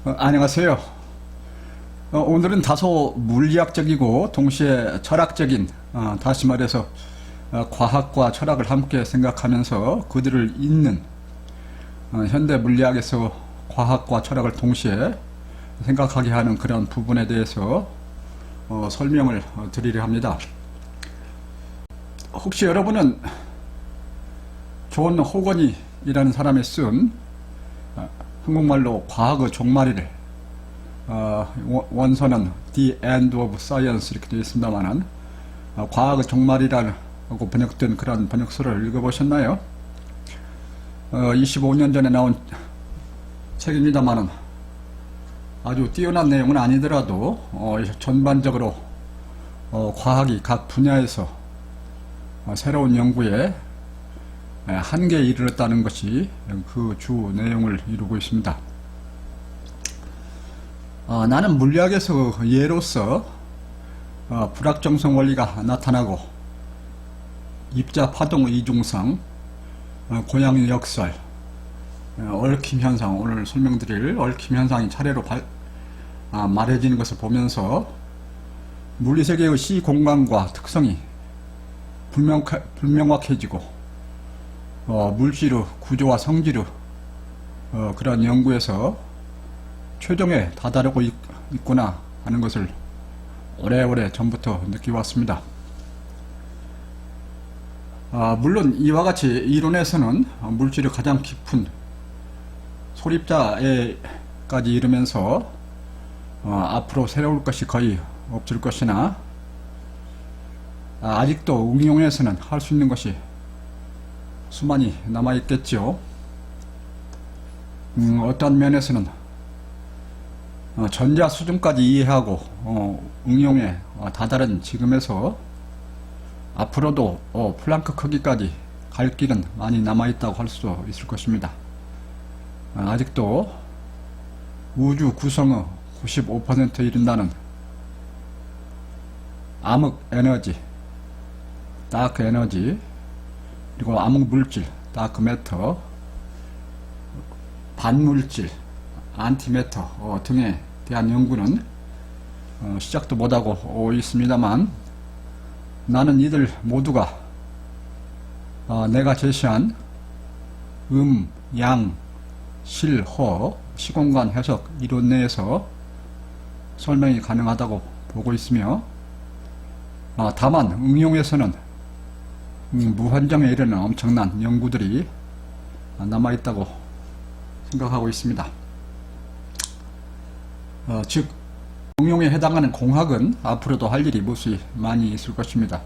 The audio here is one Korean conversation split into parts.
안녕하세요. 오늘은 다소 물리학적이고 동시에 철학적인, 다시 말해서 과학과 철학을 함께 생각하면서 그들을 잇는 현대 물리학에서 과학과 철학을 동시에 생각하게 하는 그런 부분에 대해서 설명을 드리려 합니다. 혹시 여러분은 존 호건이라는 사람이 쓴 한국말로 과학의 종말이래, 원서는 The End of Science 이렇게 되어 있습니다만은, 과학의 종말이라고 번역된 그런 번역서를 읽어보셨나요? 25년 전에 나온 책입니다만은 아주 뛰어난 내용은 아니더라도 전반적으로 과학이 각 분야에서 새로운 연구에 한계에 이르렀다는 것이 그 주 내용을 이루고 있습니다. 나는 물리학에서 예로서 불확정성 원리가 나타나고 입자 파동 이중성, 고양이 역설, 얽힘 현상, 오늘 설명드릴 얽힘 현상이 차례로 말해지는 것을 보면서 물리세계의 시공간과 특성이 불명확해지고 물질의 구조와 성질의 그런 연구에서 최종에 다다르고 있구나 하는 것을 오래오래 전부터 느껴왔습니다. 물론 이와 같이 이론에서는 물질의 가장 깊은 소립자에까지 이르면서 앞으로 새로울 것이 거의 없을 것이나, 아직도 응용에서는 할 수 있는 것이 수많이 남아있겠지요. 어떤 면에서는 전자 수준까지 이해하고 응용에 다다른 지금에서 앞으로도 플랑크 크기까지 갈 길은 많이 남아있다고 할 수 있을 것입니다. 아직도 우주 구성의 95%에 이른다는 암흑 에너지, 다크 에너지, 그리고 암흑 물질, 다크 매터, 반물질, 안티매터 등에 대한 연구는 시작도 못하고 있습니다만, 나는 이들 모두가 내가 제시한 양, 실, 허, 시공간 해석 이론 내에서 설명이 가능하다고 보고 있으며, 다만 응용에서는 무한정에 이르는 엄청난 연구들이 남아있다고 생각하고 있습니다. 즉 응용에 해당하는 공학은 앞으로도 할 일이 몹시 많이 있을 것입니다.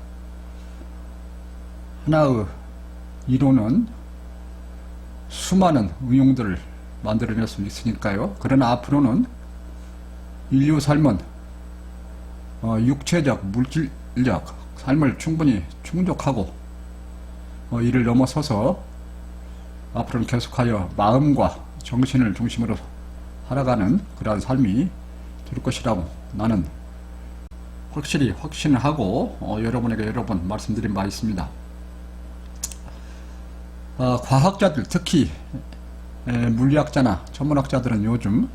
하나의 이론은 수많은 응용들을 만들어낼 수 있으니까요. 그러나 앞으로는 인류 삶은 육체적, 물질적 삶을 충분히 충족하고 이를 넘어서서 앞으로는 계속하여 마음과 정신을 중심으로 살아가는 그러한 삶이 될 것이라고 나는 확실히 확신을 하고 여러분에게 여러 번 말씀드린 바 있습니다. 과학자들, 특히 물리학자나 천문학자들은 요즘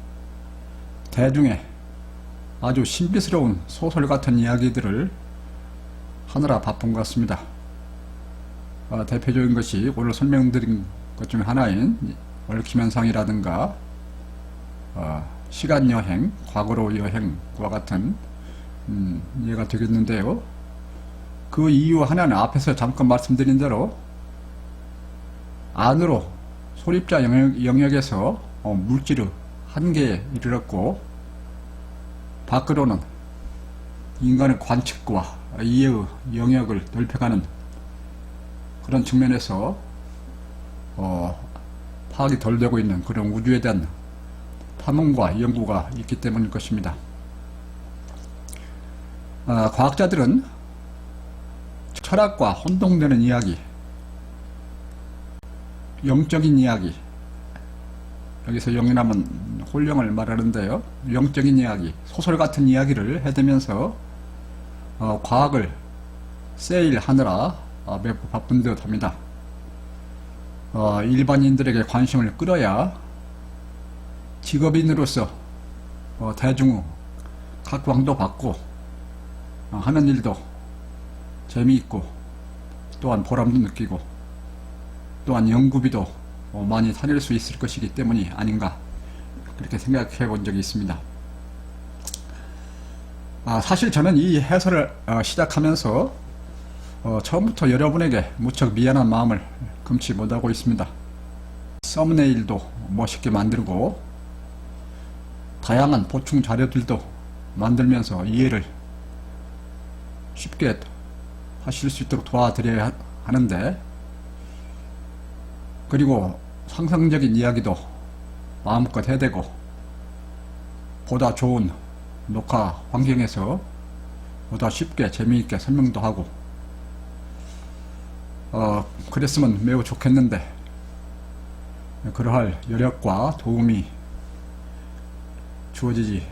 대중의 아주 신비스러운 소설 같은 이야기들을 하느라 바쁜 것 같습니다. 대표적인 것이 오늘 설명드린 것 중에 하나인 얽힘 현상이라든가 시간여행, 과거로 여행과 같은 예가 되겠는데요. 그 이유 하나는 앞에서 잠깐 말씀드린 대로 안으로 소립자 영역에서 물질의 한계에 이르렀고, 밖으로는 인간의 관측과 이해의 영역을 넓혀가는 그런 측면에서 파악이 덜 되고 있는 그런 우주에 대한 탐험과 연구가 있기 때문일 것입니다. 과학자들은 철학과 혼동되는 이야기, 영적인 이야기, 여기서 영이라면 홀령을 말하는데요. 영적인 이야기, 소설 같은 이야기를 해대면서 과학을 세일하느라 매우 바쁜 듯 합니다. 일반인들에게 관심을 끌어야 직업인으로서 대중 각광도 받고 하는 일도 재미있고 또한 보람도 느끼고 또한 연구비도 많이 살릴 수 있을 것이기 때문이 아닌가 그렇게 생각해 본 적이 있습니다. 사실 저는 이 해설을 시작하면서 처음부터 여러분에게 무척 미안한 마음을 금치 못하고 있습니다. 썸네일도 멋있게 만들고 다양한 보충 자료들도 만들면서 이해를 쉽게 하실 수 있도록 도와드려야 하는데, 그리고 상상적인 이야기도 마음껏 해대고 보다 좋은 녹화 환경에서 보다 쉽게 재미있게 설명도 하고 그랬으면 매우 좋겠는데 그러할 여력과 도움이 주어지지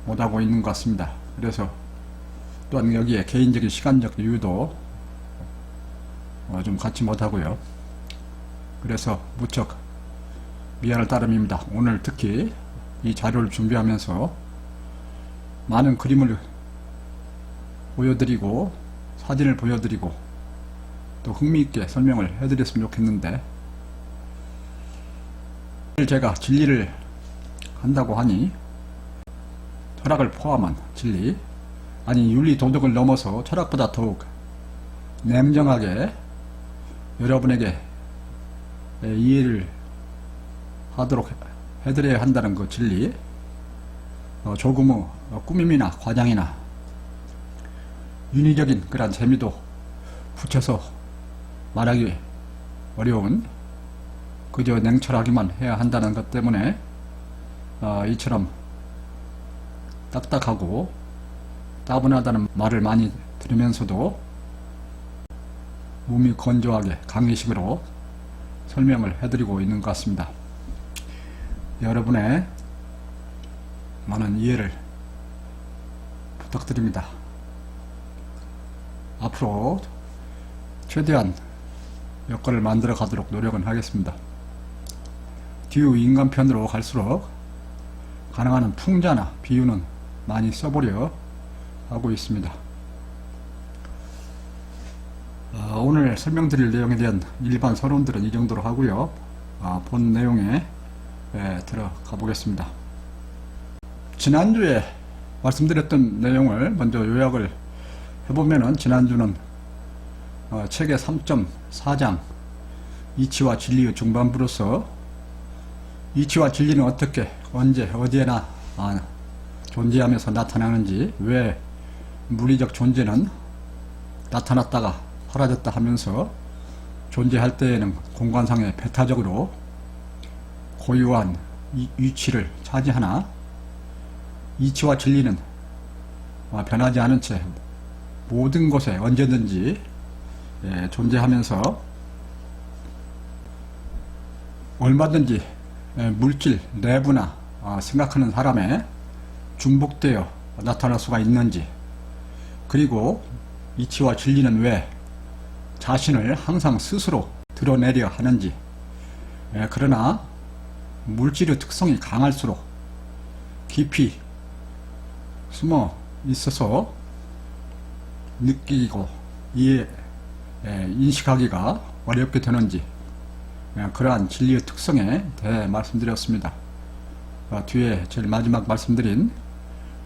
못하고 있는 것 같습니다. 그래서 또한 여기에 개인적인 시간적 이유도 좀 갖지 못하고요. 그래서 무척 미안할 따름입니다. 오늘 특히 이 자료를 준비하면서 많은 그림을 보여드리고 사진을 보여드리고 또 흥미있게 설명을 해드렸으면 좋겠는데, 제가 진리를 한다고 하니 철학을 포함한 진리, 아니 윤리 도덕을 넘어서 철학보다 더욱 냉정하게 여러분에게 이해를 하도록 해드려야 한다는 그 진리, 조금의 꾸밈이나 과장이나 윤리적인 그런 재미도 붙여서 말하기 어려운, 그저 냉철하기만 해야 한다는 것 때문에 이처럼 딱딱하고 따분하다는 말을 많이 들으면서도 몸이 건조하게 강의식으로 설명을 해드리고 있는 것 같습니다. 여러분의 많은 이해를 부탁드립니다. 앞으로 최대한 여건을 만들어 가도록 노력은 하겠습니다. 뒤우 인간편으로 갈수록 가능한 한 풍자나 비유는 많이 써보려 하고 있습니다. 오늘 설명드릴 내용에 대한 일반 서론들은 이 정도로 하고요. 본 내용에 들어가 보겠습니다. 지난주에 말씀드렸던 내용을 먼저 요약을 해보면은, 지난주는 책의 3.4장 이치와 진리의 중반부로서 이치와 진리는 어떻게 언제 어디에나 존재하면서 나타나는지, 왜 물리적 존재는 나타났다가 사라졌다 하면서 존재할 때에는 공간상에 배타적으로 고유한 위치를 차지하나, 이치와 진리는 변하지 않은 채 모든 곳에 언제든지 존재하면서 얼마든지 물질 내부나 생각하는 사람에 중복되어 나타날 수가 있는지, 그리고 이치와 진리는 왜 자신을 항상 스스로 드러내려 하는지, 그러나 물질의 특성이 강할수록 깊이 숨어 있어서 느끼고 인식하기가 어렵게 되는지, 그러한 진리의 특성에 대해 말씀드렸습니다. 뒤에 제일 마지막 말씀드린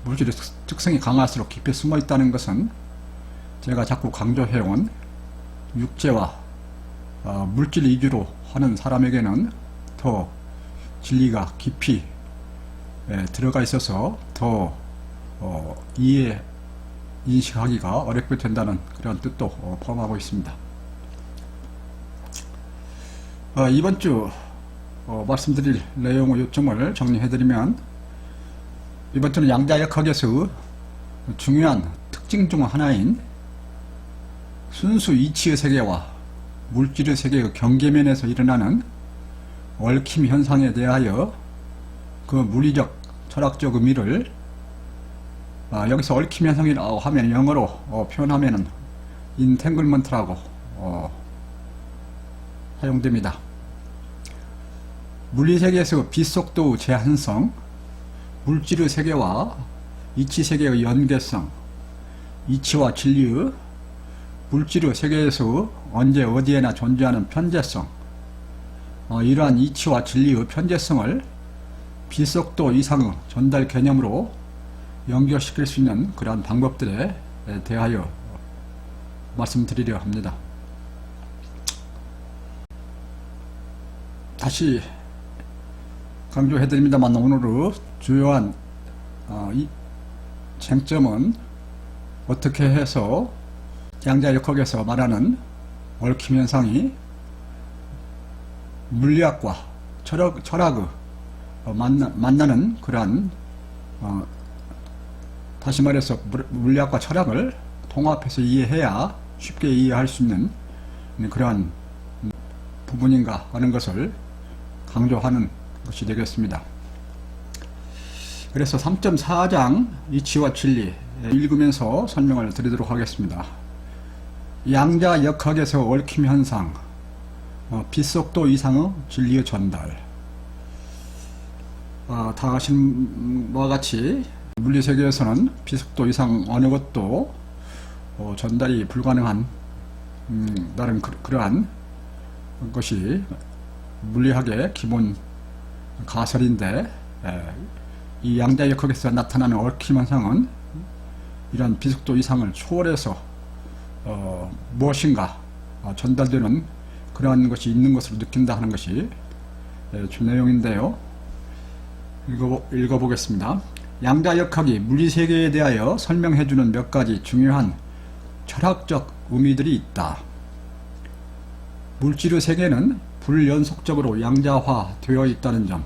물질의 특성이 강할수록 깊이 숨어 있다는 것은 제가 자꾸 강조해온 육체와 물질 위주로 하는 사람에게는 더 진리가 깊이 들어가 있어서 더 인식하기가 어렵게 된다는 그런 뜻도 포함하고 있습니다. 이번 주 말씀드릴 내용의 요점을 정리해드리면, 이번 주는 양자역학에서 중요한 특징 중 하나인 순수 이치의 세계와 물질의 세계의 경계면에서 일어나는 얽힘 현상에 대하여 그 물리적 철학적 의미를, 여기서 얽힘 현상이라고 하면 영어로 표현하면은 인탱글먼트라고 사용됩니다. 물리세계에서 빛속도의 제한성, 물질의 세계와 이치 세계의 연계성, 이치와 진리의 물질의 세계에서 언제 어디에나 존재하는 편재성, 이러한 이치와 진리의 편재성을 비속도 이상의 전달 개념으로 연결시킬 수 있는 그러한 방법들에 대하여 말씀드리려 합니다. 다시 강조해드립니다만, 오늘의 주요한 이 쟁점은 어떻게 해서 양자역학에서 말하는 얽힘 현상이 물리학과 철학의 만나는 그러한 다시 말해서 물리학과 철학을 통합해서 이해해야 쉽게 이해할 수 있는 그러한 부분인가 하는 것을 강조하는 것이 되겠습니다. 그래서 3.4장 이치와 진리 읽으면서 설명을 드리도록 하겠습니다. 양자역학에서 얽힘 현상, 빛속도 이상의 진리의 전달. 다 아시는 바와 같이 물리세계에서는 빛속도 이상 어느 것도 전달이 불가능한 다른 그러한 것이 물리학의 기본 가설인데, 이 양자역학에서 나타나는 얽힘 현상은 이런 빛속도 이상을 초월해서 무엇인가 전달되는 그러한 것이 있는 것으로 느낀다 하는 것이 주 내용인데요. 읽어보겠습니다. 양자역학이 물리세계에 대하여 설명해주는 몇 가지 중요한 철학적 의미들이 있다. 물질의 세계는 불연속적으로 양자화되어 있다는 점,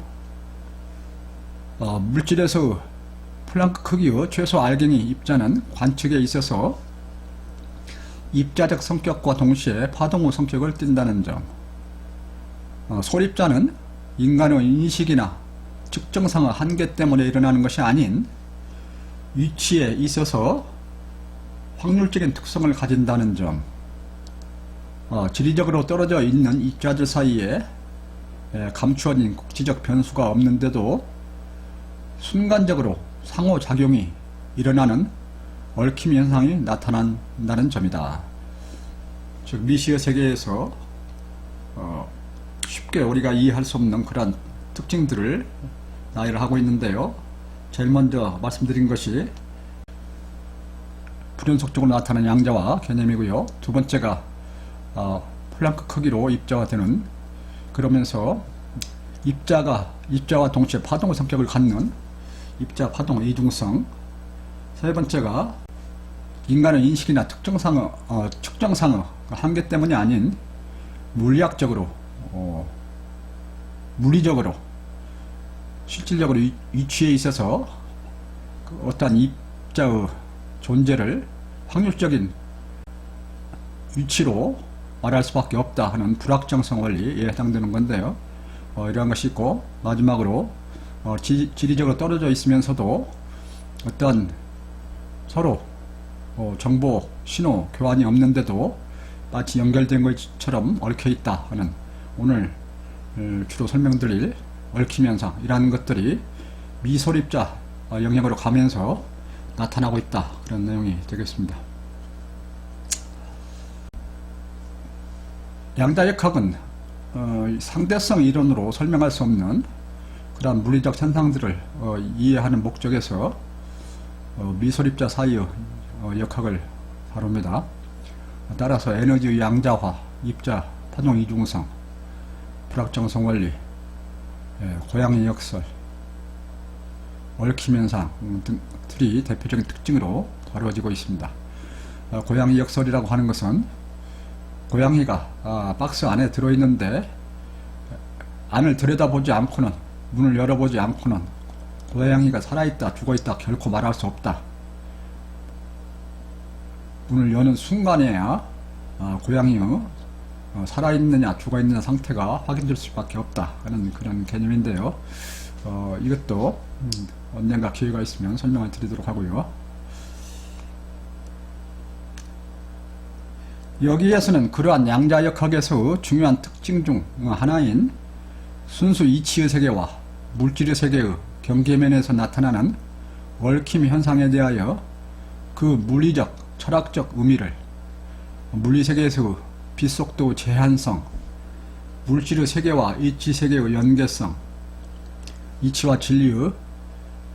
물질에서 플랑크 크기의 최소 알갱이 입자는 관측에 있어서 입자적 성격과 동시에 파동의 성격을 띈다는 점, 소립자는 인간의 인식이나 측정상의 한계 때문에 일어나는 것이 아닌 위치에 있어서 확률적인 특성을 가진다는 점, 지리적으로 떨어져 있는 입자들 사이에 감추어진 국지적 변수가 없는데도 순간적으로 상호작용이 일어나는 얽힘 현상이 나타난다는 점이다. 즉 미시의 세계에서 쉽게 우리가 이해할 수 없는 그러한 특징들을 나열을 하고 있는데요. 제일 먼저 말씀드린 것이 불연속적으로 나타나는 양자화 개념이고요. 두 번째가 플랑크 크기로 입자가 되는, 그러면서 입자와 동시에 파동의 성격을 갖는 입자 파동의 이중성. 세 번째가 인간의 인식이나 측정상의 한계 때문이 아닌 물리학적으로 물리적으로 실질적으로 위치에 있어서 어떠한 입자의 존재를 확률적인 위치로 말할 수밖에 없다 하는 불확정성 원리에 해당되는 건데요. 이러한 것이 있고, 마지막으로 지리적으로 떨어져 있으면서도 어떤 서로 정보, 신호 교환이 없는데도 마치 연결된 것처럼 얽혀 있다 하는, 오늘 주로 설명드릴 얽힘 현상이라는 것들이 미소립자 영역으로 가면서 나타나고 있다, 그런 내용이 되겠습니다. 양자역학은 상대성 이론으로 설명할 수 없는 그러한 물리적 현상들을 이해하는 목적에서 미소립자 사이의 역학을 다룹니다. 따라서 에너지 양자화, 입자 파동 이중성, 불확정성 원리, 고양이 역설, 얽힘 현상 등들이 대표적인 특징으로 다루어지고 있습니다. 고양이 역설이라고 하는 것은 고양이가 박스 안에 들어있는데 안을 들여다보지 않고는, 문을 열어보지 않고는 고양이가 살아있다 죽어있다 결코 말할 수 없다. 문을 여는 순간에야 고양이의 살아있느냐 죽어있느냐 상태가 확인될 수밖에 없다 하는 그런 개념인데요. 이것도 언젠가 기회가 있으면 설명을 드리도록 하고요. 여기에서는 그러한 양자역학에서 중요한 특징 중 하나인 순수 이치의 세계와 물질의 세계의 경계면에서 나타나는 얽힘 현상에 대하여 그 물리적, 철학적 의미를 물리세계에서의 빛속도 제한성, 물질의 세계와 이치세계의 연계성, 이치와 진리의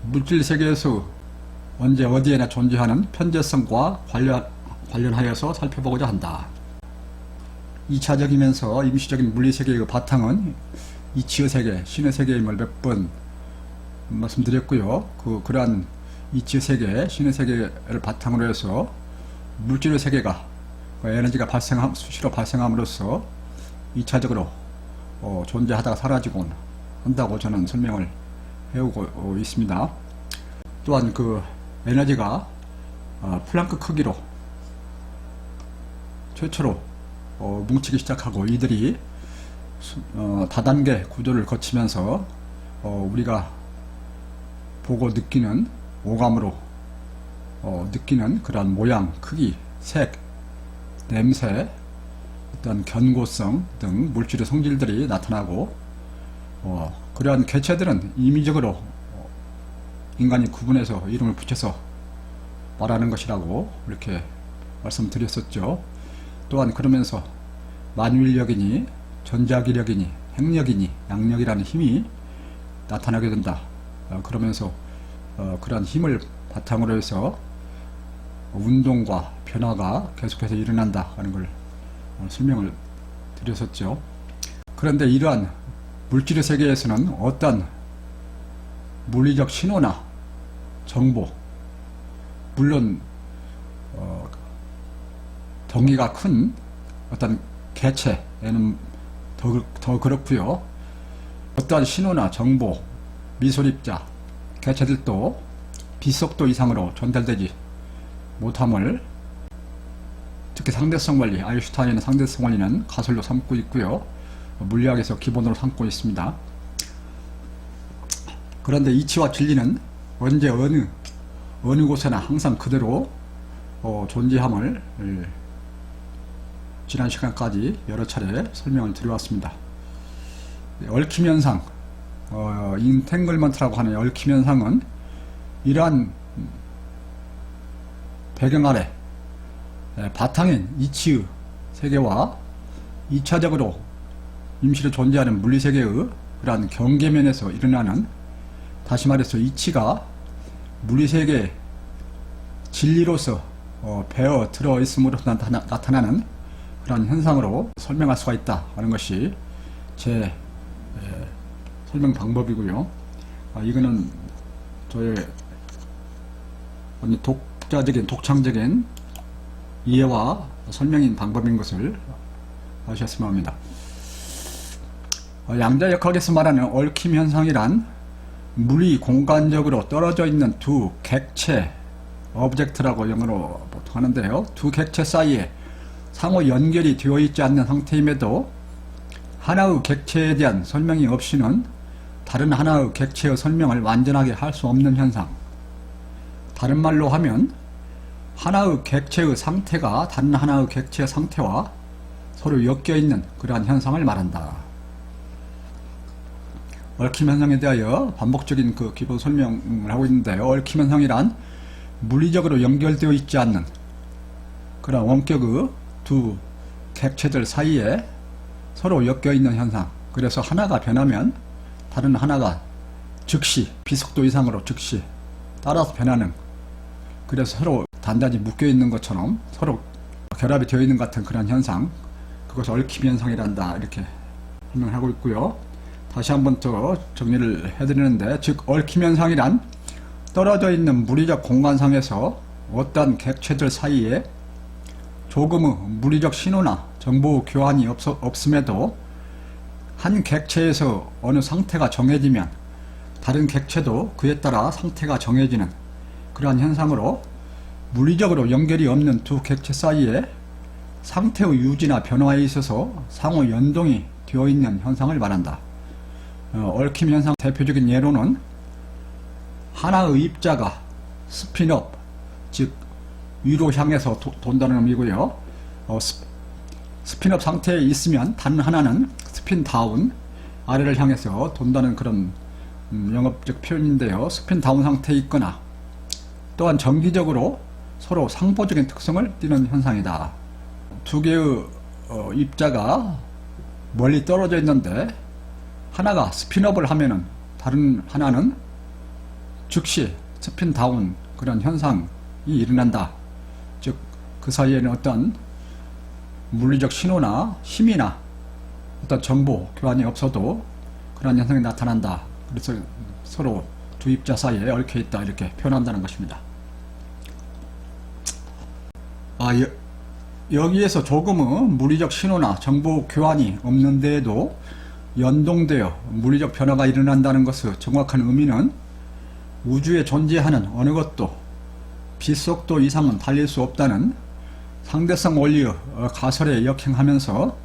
물질세계에서 언제 어디에나 존재하는 편재성과 관련하여서 살펴보고자 한다. 2차적이면서 임시적인 물리세계의 바탕은 이치의 세계, 신의 세계임을 몇 번 말씀드렸고요. 그러한 이치의 세계, 신의 세계를 바탕으로 해서 물질의 세계가 에너지가 수시로 발생함으로써 2차적으로 존재하다가 사라지곤 한다고 저는 설명을 해오고 있습니다. 또한 그 에너지가 플랑크 크기로 최초로 뭉치기 시작하고 이들이 다단계 구조를 거치면서 우리가 보고 느끼는 오감으로 느끼는 그러한 모양, 크기, 색, 냄새, 어떤 견고성 등 물질의 성질들이 나타나고 그러한 개체들은 임의적으로 인간이 구분해서 이름을 붙여서 말하는 것이라고 이렇게 말씀드렸었죠. 또한 그러면서 만유인력이니 전자기력이니 핵력이니 양력이라는 힘이 나타나게 된다. 그러면서 그러한 힘을 바탕으로 해서 운동과 변화가 계속해서 일어난다 하는 걸 설명을 드렸었죠. 그런데 이러한 물질의 세계에서는 어떤 물리적 신호나 정보, 물론 덩이가 큰 어떤 개체에는 더 그렇고요. 어떠한 신호나 정보, 미소립자, 개체들도 빛속도 이상으로 전달되지 못함을 특히 상대성 원리, 아인슈타인의 상대성 원리는 가설로 삼고 있고요. 물리학에서 기본으로 삼고 있습니다. 그런데 이치와 진리는 언제 어느 곳에나 항상 그대로 존재함을 지난 시간까지 여러 차례 설명을 드려왔습니다. 얽힘 현상, 인탱글먼트라고 하는 얽힘 현상은 이러한 배경 아래 바탕인 이치의 세계와 2차적으로 임시로 존재하는 물리세계의 그러한 경계면에서 일어나는, 다시 말해서 이치가 물리세계의 진리로서 배어 들어 있음으로 나타나는 그런 현상으로 설명할 수가 있다 하는 것이 제 설명 방법이고요. 이거는 저의 독창적인 이해와 설명인 방법인 것을 아셨으면 합니다. 양자역학에서 말하는 얽힘 현상이란 물이 공간적으로 떨어져 있는 두 객체, 오브젝트라고 영어로 보통 하는데요. 두 객체 사이에 상호 연결이 되어 있지 않는 상태임에도 하나의 객체에 대한 설명이 없이는 다른 하나의 객체의 설명을 완전하게 할 수 없는 현상. 다른 말로 하면 하나의 객체의 상태가 다른 하나의 객체의 상태와 서로 엮여 있는 그러한 현상을 말한다. 얽힘 현상에 대하여 반복적인 그 기본 설명을 하고 있는데요. 얽힘 현상이란 물리적으로 연결되어 있지 않는 그런 원격의 두 객체들 사이에 서로 엮여 있는 현상. 그래서 하나가 변하면 다른 하나가 즉시 비속도 이상으로 즉시 따라서 변하는, 그래서 서로 단단히 묶여 있는 것처럼 서로 결합이 되어 있는 것 같은 그런 현상, 그것을 얽힘 현상이란다 이렇게 설명하고 있고요. 다시 한번 더 정리를 해드리는데, 즉 얽힘 현상이란 떨어져 있는 물리적 공간상에서 어떤 객체들 사이에 조금의 물리적 신호나 정보 교환이 없음에도 한 객체에서 어느 상태가 정해지면 다른 객체도 그에 따라 상태가 정해지는 그러한 현상으로, 물리적으로 연결이 없는 두 객체 사이에 상태의 유지나 변화에 있어서 상호 연동이 되어 있는 현상을 말한다. 얽힘 현상 대표적인 예로는 하나의 입자가 스핀업, 즉 위로 향해서 돈다는 의미고요. 스핀업 상태에 있으면 다른 하나는 스핀 다운, 아래를 향해서 돈다는 그런 영업적 표현인데요. 스핀 다운 상태에 있거나 또한 정기적으로 서로 상보적인 특성을 띠는 현상이다. 두 개의 입자가 멀리 떨어져 있는데 하나가 스핀업을 하면은 다른 하나는 즉시 스핀 다운 그런 현상이 일어난다. 즉 그 사이에는 어떤 물리적 신호나 힘이나 어떤 정보 교환이 없어도 그런 현상이 나타난다. 그래서 서로 두 입자 사이에 얽혀 있다 이렇게 표현한다는 것입니다. 여기에서 조금은 물리적 신호나 정보 교환이 없는데도 연동되어 물리적 변화가 일어난다는 것의 정확한 의미는 우주에 존재하는 어느 것도 빛속도 이상은 달릴 수 없다는 상대성 원리의 가설에 역행하면서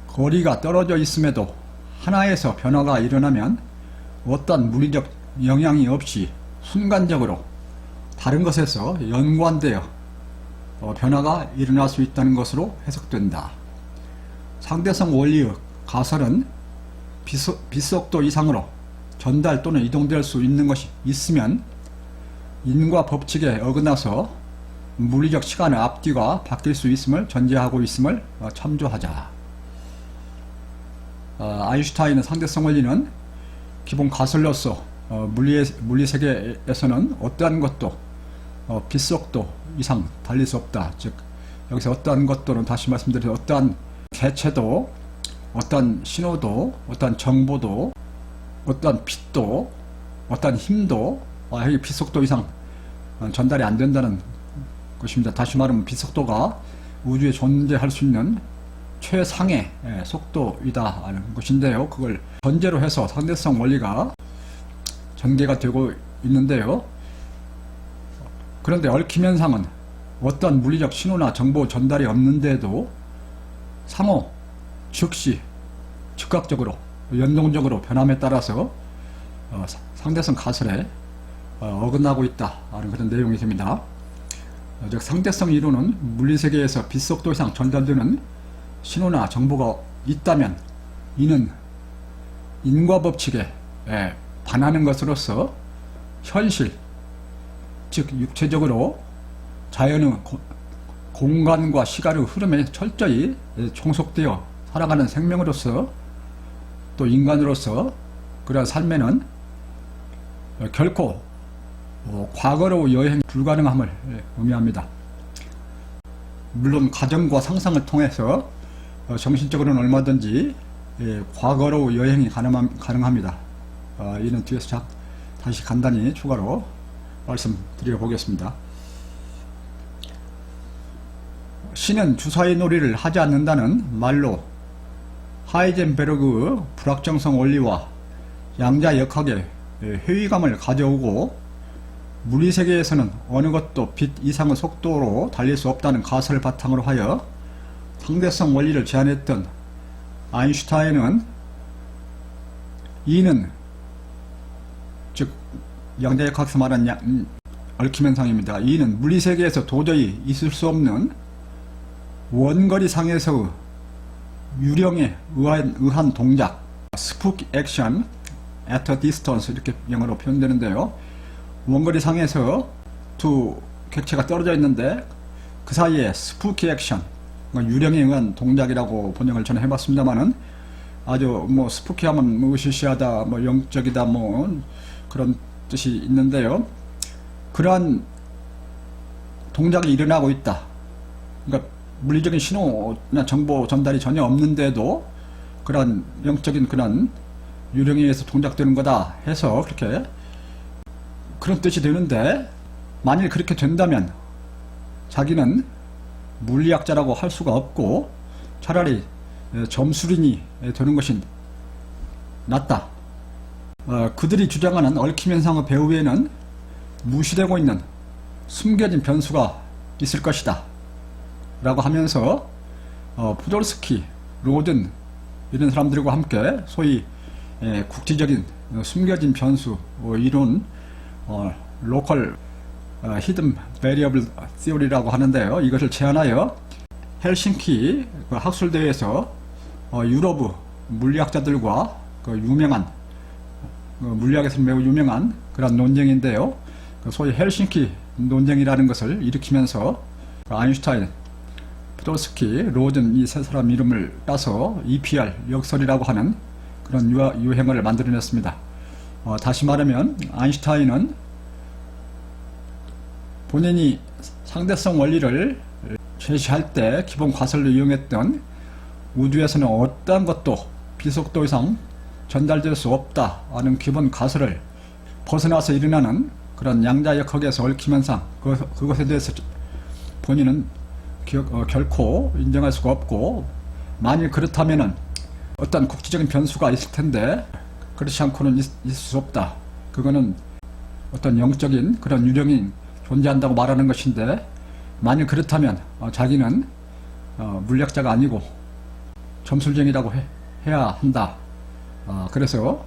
거리가 떨어져 있음에도 하나에서 변화가 일어나면 어떤 물리적 영향이 없이 순간적으로 다른 것에서 연관되어 변화가 일어날 수 있다는 것으로 해석된다. 상대성 원리의 가설은 빛속도 이상으로 전달 또는 이동될 수 있는 것이 있으면 인과 법칙에 어긋나서 물리적 시간의 앞뒤가 바뀔 수 있음을 전제하고 있음을 참조하자. 아인슈타인의 상대성 원리는 기본 가설로서 물리 세계에서는 어떠한 것도 빛속도 이상 달릴 수 없다. 즉 여기서 어떠한 것도는 다시 말씀드려서 어떠한 개체도 어떠한 신호도 어떠한 정보도 어떠한 빛도 어떠한 힘도 빛속도 이상 전달이 안 된다는 것입니다. 다시 말하면 빛속도가 우주에 존재할 수 있는 최상의 속도이다 하는 것인데요. 그걸 전제로 해서 상대성 원리가 전개가 되고 있는데요. 그런데 얽힘 현상은 어떤 물리적 신호나 정보 전달이 없는데도 상호, 즉시, 즉각적으로, 연동적으로 변함에 따라서 상대성 가설에 어긋나고 있다 하는 그런 내용이 됩니다. 즉 상대성 이론은 물리세계에서 빛속도 이상 전달되는 신호나 정보가 있다면 이는 인과 법칙에 반하는 것으로서 현실, 즉 육체적으로 자연의 공간과 시간의 흐름에 철저히 종속되어 살아가는 생명으로서 또 인간으로서 그러한 삶에는 결코 과거로 여행이 불가능함을 의미합니다. 물론 가정과 상상을 통해서 정신적으로는 얼마든지 과거로 여행이 가능합니다. 이는 뒤에서 다시 간단히 추가로 말씀드려 보겠습니다. 신은 주사위 놀이를 하지 않는다는 말로 하이젠베르그의 불확정성 원리와 양자역학의 회의감을 가져오고 물리세계에서는 어느 것도 빛 이상의 속도로 달릴 수 없다는 가설을 바탕으로 하여 상대성 원리를 제안했던 아인슈타인은 이는 즉 양자역학에서 말한 얽힘 현상입니다. 이는 물리세계에서 도저히 있을 수 없는 원거리상에서의 유령에 의한 동작 스푸키 액션 at a distance 이렇게 영어로 표현되는데요. 원거리상에서 두 객체가 떨어져 있는데 그 사이에 스푸키 액션 유령에 의한 동작이라고 번역을 저는 해봤습니다만은 아주 스푸키하면 으시시하다 영적이다 그런 뜻이 있는데요. 그러한 동작이 일어나고 있다. 그러니까 물리적인 신호나 정보 전달이 전혀 없는데도 그런 영적인 그런 유령에 의해서 동작되는 거다 해서 그렇게 그런 뜻이 되는데, 만일 그렇게 된다면 자기는 물리학자라고 할 수가 없고 차라리 점술인이 되는 것이 낫다. 그들이 주장하는 얽힘 현상의 배후에는 무시되고 있는 숨겨진 변수가 있을 것이다 라고 하면서 포돌스키, 로든 이런 사람들과 함께 소위 국지적인 숨겨진 변수 이론 로컬 히든 베리어블 시오리라고 하는데요. 이것을 제안하여 헬싱키 학술대회에서 유럽 물리학자들과 그 유명한 물리학에서 매우 유명한 그런 논쟁인데요. 소위 헬싱키 논쟁이라는 것을 일으키면서 아인슈타인, 포도스키, 로든 이 세 사람 이름을 따서 EPR, 역설이라고 하는 그런 유행어를 만들어냈습니다. 다시 말하면 아인슈타인은 본인이 상대성 원리를 제시할 때 기본 가설로 이용했던 우주에서는 어떠한 것도 비속도 이상 전달될 수 없다 하는 기본 가설을 벗어나서 일어나는 그런 양자역학에서 얽힘 현상, 그것에 대해서 본인은 결코 인정할 수가 없고, 만일 그렇다면은 어떤 국지적인 변수가 있을 텐데 그렇지 않고는 있을 수 없다. 그거는 어떤 영적인 그런 유령이 존재한다고 말하는 것인데, 만일 그렇다면 자기는 물리학자가 아니고 점술쟁이라고 해야 한다. 그래서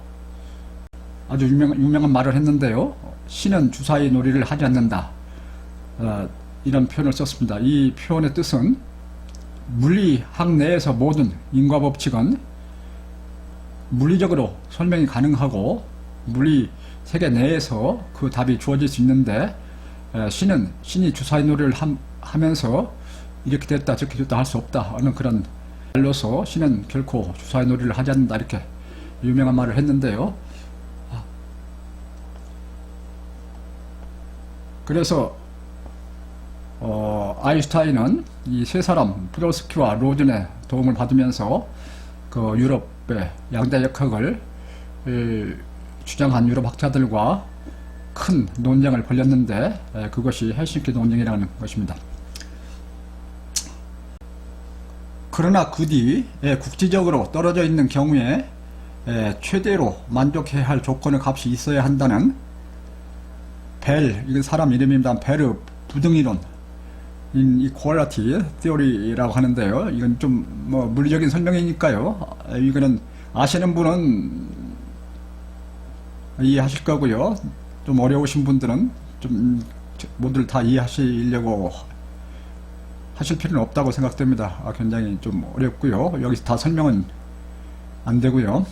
아주 유명한 말을 했는데요. 신은 주사위 놀이를 하지 않는다. 이런 표현을 썼습니다. 이 표현의 뜻은 물리학 내에서 모든 인과 법칙은 물리적으로 설명이 가능하고 물리 세계 내에서 그 답이 주어질 수 있는데, 신이 주사위 놀이를 하면서 이렇게 됐다 저렇게 됐다 할 수 없다 하는 그런 말로서 신은 결코 주사위 놀이를 하지 않는다, 이렇게 유명한 말을 했는데요. 그래서 아인슈타인은 이 세 사람 포도스키와 로든의 도움을 받으면서 그 유럽의 양자역학을 주장한 유럽 학자들과 큰 논쟁을 벌였는데, 그것이 헬싱키 논쟁이라는 것입니다. 그러나 그 뒤에 국지적으로 떨어져 있는 경우에 최대로 만족해야 할 조건의 값이 있어야 한다는 이건 사람 이름입니다. 벨의 부등이론, 이퀄리티 티어리라고 하는데요. 이건 좀 물리적인 설명이니까요. 이거는 아시는 분은 이해하실 거고요. 좀 어려우신 분들은 좀 모두 다 이해하시려고 하실 필요는 없다고 생각됩니다. 굉장히 좀 어렵고요. 여기서 다 설명은 안 되고요.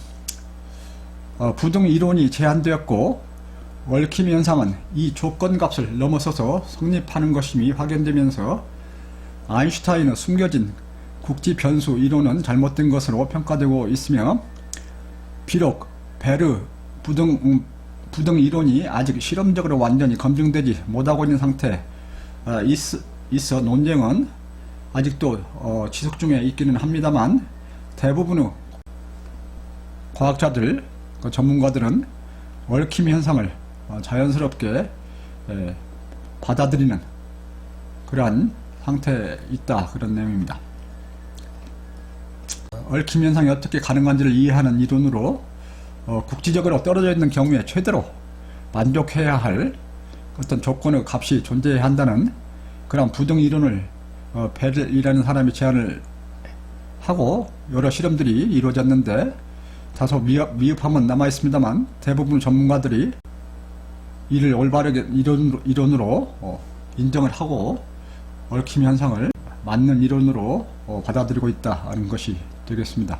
부등 이론이 제한되었고 얽힘 현상은 이 조건값을 넘어서서 성립하는 것임이 확인되면서 아인슈타인의 숨겨진 국지 변수 이론은 잘못된 것으로 평가되고 있으며, 비록 벨의 부등 이론이 아직 실험적으로 완전히 검증되지 못하고 있는 상태에 있어 논쟁은 아직도 지속 중에 있기는 합니다만, 대부분의 과학자들, 전문가들은 얽힘 현상을 자연스럽게 받아들이는 그러한 상태에 있다, 그런 내용입니다. 얽힘 현상이 어떻게 가능한지를 이해하는 이론으로 국지적으로 떨어져 있는 경우에 최대로 만족해야 할 어떤 조건의 값이 존재해야 한다는 그런 부등 이론을 벨이라는 사람이 제안을 하고 여러 실험들이 이루어졌는데, 다소 미흡함은 남아있습니다만 대부분 전문가들이 이를 올바르게 이론으로 인정을 하고 얽힘 현상을 맞는 이론으로 받아들이고 있다는 것이 되겠습니다.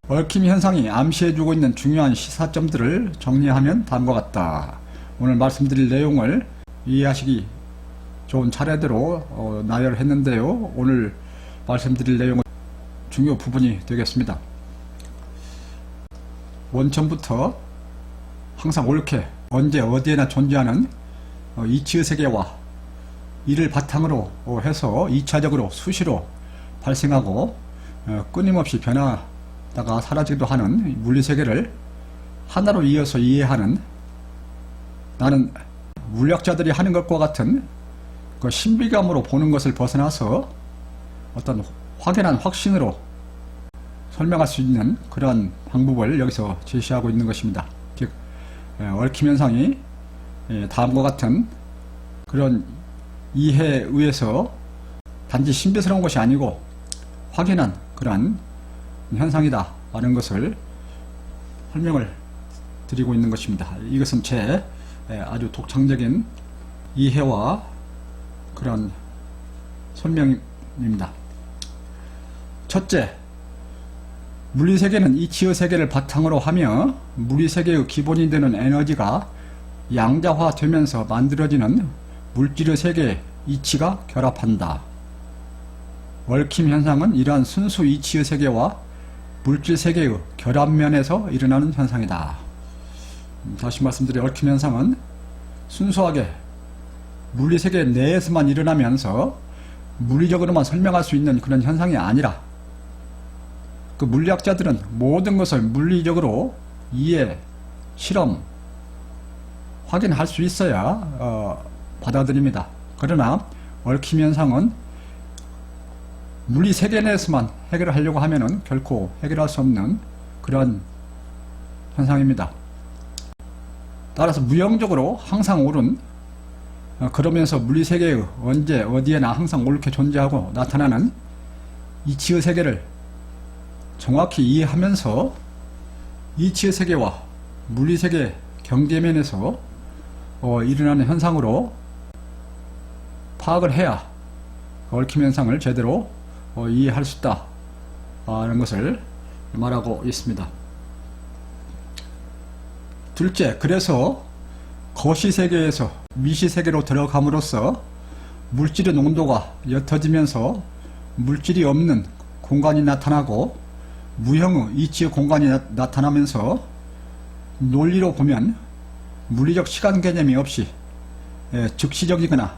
얽힘 현상이 암시해주고 있는 중요한 시사점들을 정리하면 다음과 같다. 오늘 말씀드릴 내용을 이해하시기 좋은 차례대로 나열했는데요. 오늘 말씀드릴 내용은 중요 부분이 되겠습니다. 원천부터 항상 옳게 언제 어디에나 존재하는 이치의 세계와 이를 바탕으로 해서 2차적으로 수시로 발생하고 끊임없이 변하다가 사라지기도 하는 물리세계를 하나로 이어서 이해하는, 나는 물리학자들이 하는 것과 같은 그 신비감으로 보는 것을 벗어나서 어떤 확연한 확신으로 설명할 수 있는 그런 방법을 여기서 제시하고 있는 것입니다. 즉 얽힘 현상이 다음과 같은 그런 이해에 의해서 단지 신비스러운 것이 아니고 확연한 그러한 현상이다 라는 것을 설명을 드리고 있는 것입니다. 이것은 제 아주 독창적인 이해와 그런 설명입니다. 첫째, 물리세계는 이치의 세계를 바탕으로 하며 물리세계의 기본이 되는 에너지가 양자화되면서 만들어지는 물질의 세계에 이치가 결합한다. 얽힘 현상은 이러한 순수 이치의 세계와 물질 세계의 결합면에서 일어나는 현상이다. 다시 말씀드려, 얽힘 현상은 순수하게 물리세계 내에서만 일어나면서 물리적으로만 설명할 수 있는 그런 현상이 아니라, 그 물리학자들은 모든 것을 물리적으로 이해, 실험, 확인할 수 있어야 받아들입니다. 그러나 얽힘 현상은 물리 세계 내에서만 해결하려고 하면은 결코 해결할 수 없는 그런 현상입니다. 따라서 무형적으로 항상 옳은, 그러면서 물리 세계의 언제 어디에나 항상 옳게 존재하고 나타나는 이치의 세계를 정확히 이해하면서 이치의 세계와 물리 세계 경계면에서 일어나는 현상으로 파악을 해야 얽힘 현상을 제대로 이해할 수 있다 하는 것을 말하고 있습니다. 둘째, 그래서 거시세계에서 미시세계로 들어감으로써 물질의 농도가 옅어지면서 물질이 없는 공간이 나타나고 무형의 이치의 공간이 나타나면서 논리로 보면 물리적 시간 개념이 없이 즉시적이거나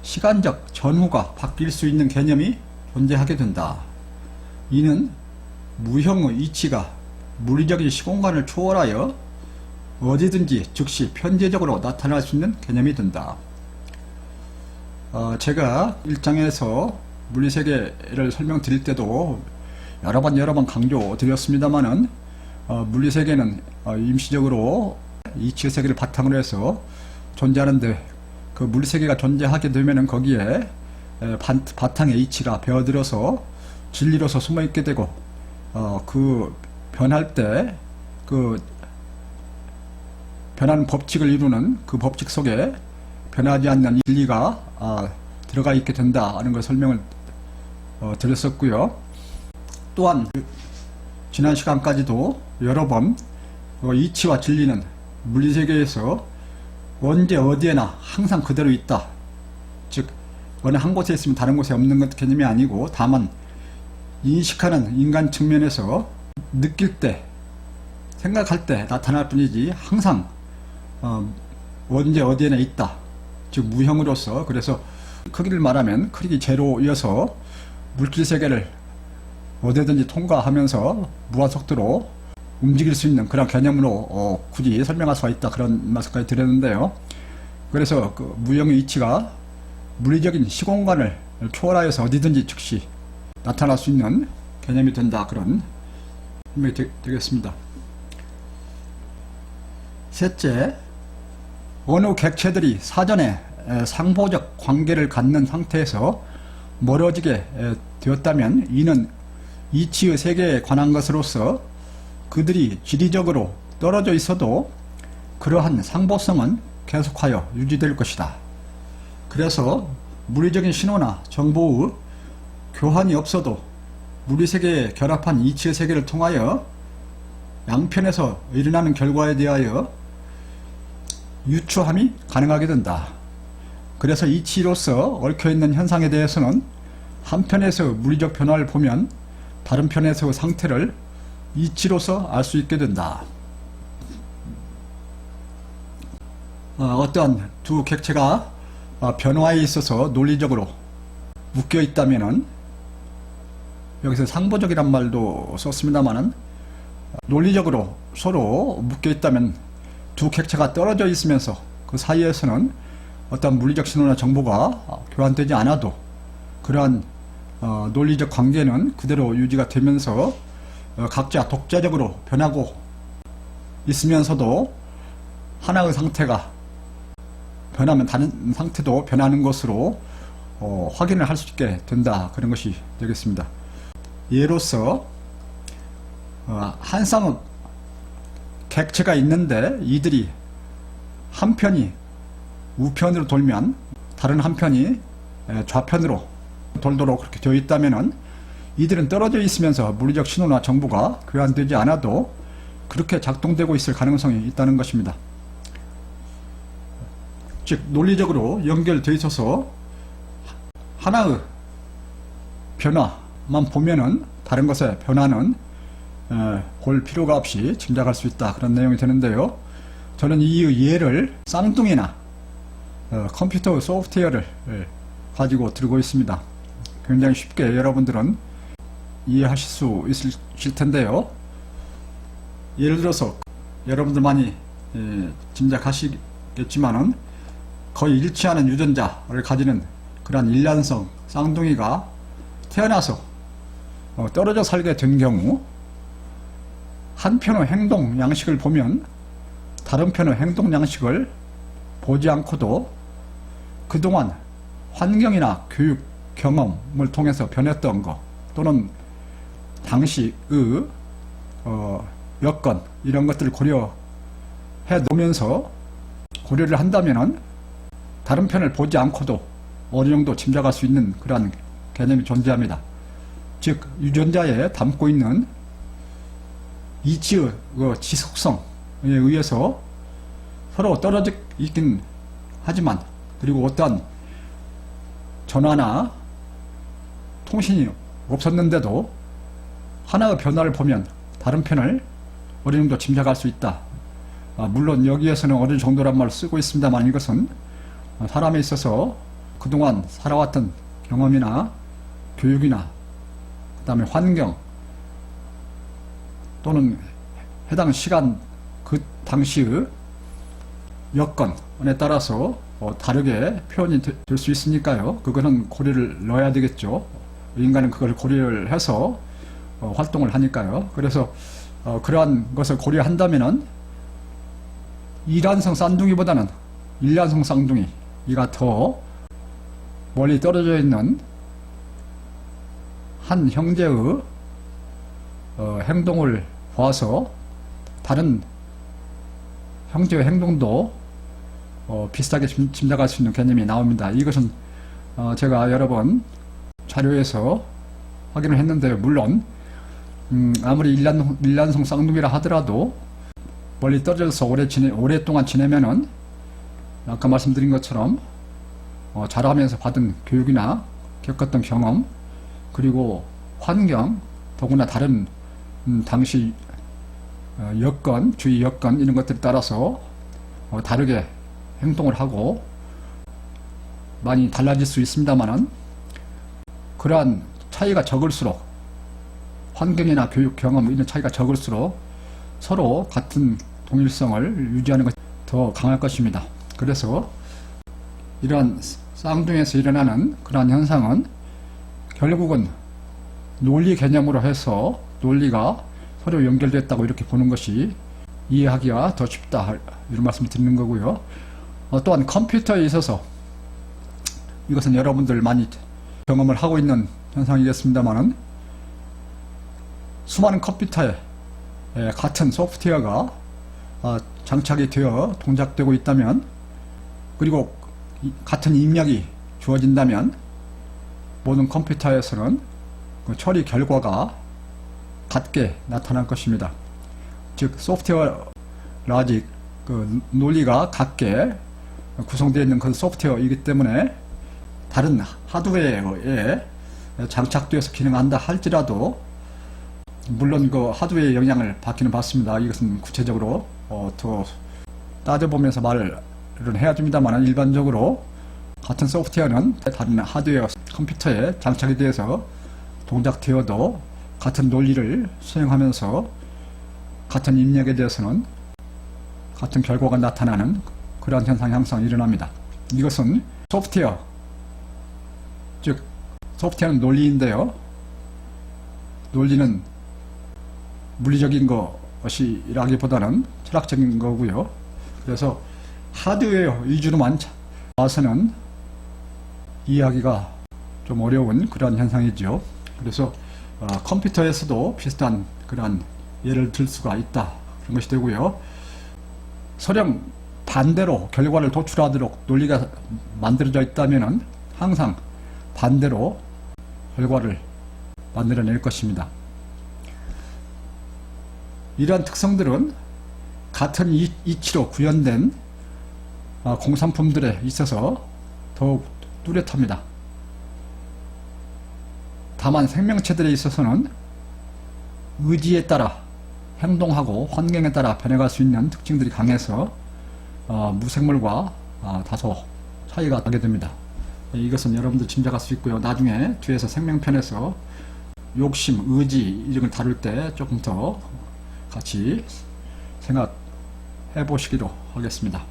시간적 전후가 바뀔 수 있는 개념이 존재하게 된다. 이는 무형의 이치가 물리적인 시공간을 초월하여 어디든지 즉시 편재적으로 나타날 수 있는 개념이 된다. 제가 1장에서 물리세계를 설명드릴 때도 여러 번 강조드렸습니다만은 물리세계는 임시적으로 이치의 세계를 바탕으로 해서 존재하는데, 그 물리세계가 존재하게 되면은 거기에 바탕에 이치가 배어들어서 진리로서 숨어있게 되고, 그 변할 때 그 변하는 법칙을 이루는 그 법칙 속에 변하지 않는 진리가 들어가 있게 된다 하는 걸 설명을 드렸었고요. 또한 지난 시간까지도 여러 번 이치와 진리는 물리세계에서 언제 어디에나 항상 그대로 있다. 즉 어느 한 곳에 있으면 다른 곳에 없는 것 개념이 아니고, 다만 인식하는 인간 측면에서 느낄 때, 생각할 때 나타날 뿐이지 항상 언제 어디에나 있다. 즉 무형으로서, 그래서 크기를 말하면 크기 제로여서 물질세계를 어디든지 통과하면서 무한속도로 움직일 수 있는 그런 개념으로 굳이 설명할 수가 있다, 그런 말씀까지 드렸는데요. 그래서 그 무형의 이치가 물리적인 시공간을 초월하여서 어디든지 즉시 나타날 수 있는 개념이 된다, 그런 설명이 되겠습니다. 셋째, 어느 객체들이 사전에 상보적 관계를 갖는 상태에서 멀어지게 되었다면 이는 이치의 세계에 관한 것으로서 그들이 지리적으로 떨어져 있어도 그러한 상보성은 계속하여 유지될 것이다. 그래서 물리적인 신호나 정보의 교환이 없어도 물리세계에 결합한 이치의 세계를 통하여 양편에서 일어나는 결과에 대하여 유추함이 가능하게 된다. 그래서 이치로서 얽혀있는 현상에 대해서는 한편에서 물리적 변화를 보면 다른 편에서의 상태를 이치로서 알 수 있게 된다. 어떠한 두 객체가 변화에 있어서 논리적으로 묶여 있다면은, 여기서 상보적이란 말도 썼습니다만은, 논리적으로 서로 묶여 있다면 두 객체가 떨어져 있으면서 그 사이에서는 어떤 물리적 신호나 정보가 교환되지 않아도 그러한 논리적 관계는 그대로 유지가 되면서 각자 독자적으로 변하고 있으면서도 하나의 상태가 변하면 다른 상태도 변하는 것으로 확인을 할 수 있게 된다, 그런 것이 되겠습니다. 예로서 한 쌍의 객체가 있는데 이들이 한 편이 우편으로 돌면 다른 한편이 좌편으로 돌도록 그렇게 되어 있다면은 이들은 떨어져 있으면서 물리적 신호나 정보가 교환되지 않아도 그렇게 작동되고 있을 가능성이 있다는 것입니다. 즉 논리적으로 연결되어 있어서 하나의 변화만 보면은 다른 것의 변화는 볼 필요가 없이 짐작할 수 있다, 그런 내용이 되는데요. 저는 이 예를 쌍둥이나 컴퓨터 소프트웨어를 가지고 들고 있습니다. 굉장히 쉽게 여러분들은 이해하실 수 있으실 텐데요. 예를 들어서 여러분들 많이 짐작하시겠지만은 거의 일치하는 유전자를 가지는 그러한 일란성 쌍둥이가 태어나서 떨어져 살게 된 경우, 한 편의 행동 양식을 보면 다른 편의 행동 양식을 보지 않고도 그동안 환경이나 교육 경험을 통해서 변했던 것, 또는 당시의 여건, 이런 것들을 고려해 놓으면서 고려를 한다면은 다른 편을 보지 않고도 어느 정도 짐작할 수 있는 그러한 개념이 존재합니다. 즉 유전자에 담고 있는 이치의 지속성에 의해서 서로 떨어져 있긴 하지만, 그리고 어떠한 전화나 통신이 없었는데도 하나의 변화를 보면 다른 편을 어느 정도 짐작할 수 있다. 물론 여기에서는 어느 정도란 말을 쓰고 있습니다만, 이것은 사람에 있어서 그동안 살아왔던 경험이나 교육이나 그 다음에 환경 또는 해당 시간 그 당시의 여건에 따라서 다르게 표현이 될 수 있으니까요. 그거는 고려를 넣어야 되겠죠. 인간은 그걸 고려를 해서 활동을 하니까요. 그래서 그러한 것을 고려한다면은 이란성 쌍둥이보다는 일란성 쌍둥이가 더 멀리 떨어져 있는 한 형제의 행동을 봐서 다른 형제의 행동도 비슷하게 짐작할 수 있는 개념이 나옵니다. 이것은 제가 여러 번 자료에서 확인을 했는데, 물론 아무리 일란성 쌍둥이라 하더라도 멀리 떨어져서 오랫동안 지내면은 아까 말씀드린 것처럼 자라면서 받은 교육이나 겪었던 경험, 그리고 환경, 더구나 다른 당시 여건, 주위 여건, 이런 것들에 따라서 다르게 행동을 하고 많이 달라질 수 있습니다만은, 그러한 차이가 적을수록, 환경이나 교육 경험 이런 차이가 적을수록 서로 같은 동일성을 유지하는 것이 더 강할 것입니다. 그래서 이러한 쌍둥이에서 일어나는 그러한 현상은 결국은 논리 개념으로 해서 논리가 서로 연결됐다고 이렇게 보는 것이 이해하기가 더 쉽다, 이런 말씀을 드리는 거고요. 또한 컴퓨터에 있어서 이것은 여러분들 많이 경험을 하고 있는 현상이겠습니다만은, 수많은 컴퓨터에 같은 소프트웨어가 장착이 되어 동작되고 있다면, 그리고 같은 입력이 주어진다면 모든 컴퓨터에서는 그 처리 결과가 같게 나타날 것입니다. 즉 소프트웨어 라직, 그 논리가 같게 구성되어 있는 그 소프트웨어이기 때문에 다른 하드웨어에 장착되어서 기능한다 할지라도, 물론 그 하드웨어의 영향을 받기는 받습니다. 이것은 구체적으로 더 따져보면서 말을 해야 됩니다만, 일반적으로 같은 소프트웨어는 다른 하드웨어 컴퓨터에 장착이 되어서 동작되어도 같은 논리를 수행하면서 같은 입력에 대해서는 같은 결과가 나타나는 그러한 현상이 항상 일어납니다. 이것은 소프트웨어, 즉 소프트웨어는 논리인데요, 논리는 물리적인 것이라기보다는 철학적인 거고요. 그래서 하드웨어 위주로만 봐서는 이해하기가 좀 어려운 그런 현상이죠. 그래서 컴퓨터에서도 비슷한 그런 예를 들 수가 있다, 그런 것이 되고요. 설령 반대로 결과를 도출하도록 논리가 만들어져 있다면은 항상 반대로 결과를 만들어낼 것입니다. 이러한 특성들은 같은 이치로 구현된 공산품들에 있어서 더욱 뚜렷합니다. 다만 생명체들에 있어서는 의지에 따라 행동하고 환경에 따라 변해갈 수 있는 특징들이 강해서 무생물과 다소 차이가 나게 됩니다. 이것은 여러분들 짐작할 수 있고요. 나중에 뒤에서 생명편에서 욕심, 의지 이런 걸 다룰 때 조금 더 같이 생각해 보시기로 하겠습니다.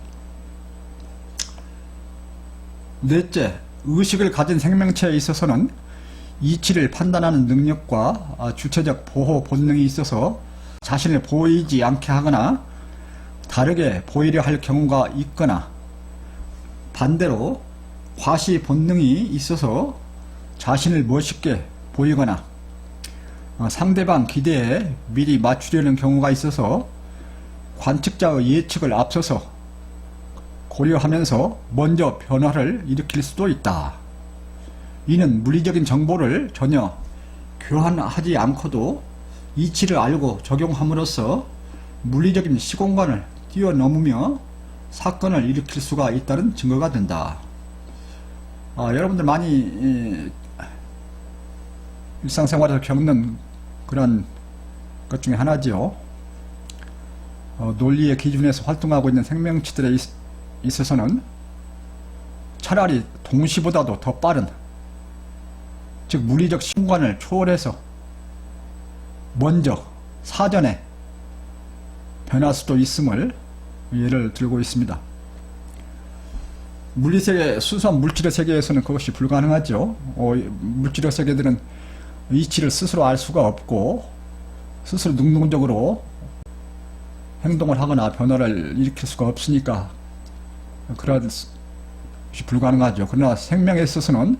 넷째, 의식을 가진 생명체에 있어서는 이치를 판단하는 능력과 주체적 보호 본능이 있어서 자신을 보이지 않게 하거나 다르게 보이려 할 경우가 있거나, 반대로 과시 본능이 있어서 자신을 멋있게 보이거나, 상대방 기대에 미리 맞추려는 경우가 있어서 관측자의 예측을 앞서서 고려하면서 먼저 변화를 일으킬 수도 있다. 이는 물리적인 정보를 전혀 교환하지 않고도 이치를 알고 적용함으로써 물리적인 시공간을 뛰어넘으며 사건을 일으킬 수가 있다는 증거가 된다. 여러분들 많이 일상생활에서 겪는 그런 것 중에 하나지요. 논리의 기준에서 활동하고 있는 생명체들에 있어서는 차라리 동시보다도 더 빠른, 즉 물리적 시공간을 초월해서 먼저 사전에 변할 수도 있음을 예를 들고 있습니다. 물리세계, 수소한 물질의 세계에서는 그것이 불가능하죠. 물질의 세계들은 이치를 스스로 알 수가 없고 스스로 능동적으로 행동을 하거나 변화를 일으킬 수가 없으니까 그런 것이 불가능하죠. 그러나 생명에 있어서는